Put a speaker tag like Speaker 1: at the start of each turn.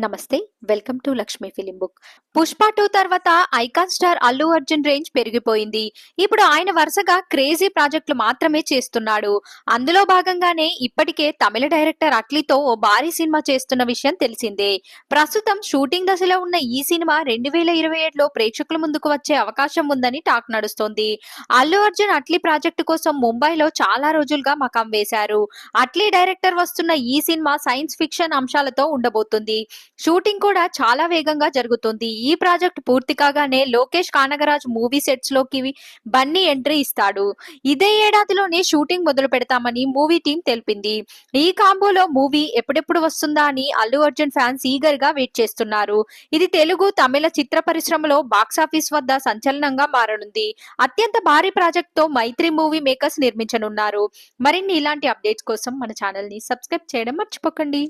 Speaker 1: నమస్తే. Welcome to Lakshmi film book. 'Pushpa 2' తర్వాత icon star Allu Arjun range పెరిగిపోయింది. ఇప్పుడు ఆయన వరుసగా క్రేజీ ప్రాజెక్టులు మాత్రమే చేస్తున్నాడు. అందులో భాగంగానే ఇప్పటికే తమిళ డైరెక్టర్ అట్లీతో ఓ భారీ సినిమా చేస్తున్న విషయం తెలిసిందే. ప్రస్తుతం షూటింగ్ దశలో ఉన్న ఈ సినిమా 2027లో ప్రేక్షకుల ముందుకు వచ్చే అవకాశం ఉందని టాక్ నడుస్తోంది. అల్లు అర్జున్ అట్లీ ప్రాజెక్టు కోసం ముంబైలో చాలా రోజులుగా మకాం వేశారు. అట్లీ డైరెక్టర్ వస్తున్న ఈ సినిమా సైన్స్ ఫిక్షన్ అంశాలతో ఉండబోతుంది. షూటింగ్ కూడా చాలా వేగంగా జరుగుతుంది. ఈ ప్రాజెక్ట్ పూర్తి కాగానే లోకేష్ కానగరాజ్ మూవీ సెట్స్ లోకి బన్నీ ఎంట్రీ ఇస్తాడు. ఇదే ఏడాదిలోనే షూటింగ్ మొదలు పెడతామని మూవీ టీం తెలిపింది. ఈ కాంబోలో మూవీ ఎప్పుడెప్పుడు వస్తుందా అని అల్లు అర్జున్ ఫ్యాన్స్ ఈగర్ గా వెయిట్ చేస్తున్నారు. ఇది తెలుగు, తమిళ చిత్ర పరిశ్రమలో బాక్సాఫీస్ వద్ద సంచలనంగా మారనుంది. అత్యంత భారీ ప్రాజెక్ట్ తో మైత్రి మూవీ మేకర్స్ నిర్మించనున్నారు. మరిన్ని ఇలాంటి అప్డేట్స్ కోసం మన ఛానల్ ని సబ్స్క్రైబ్ చేయడం మర్చిపోకండి.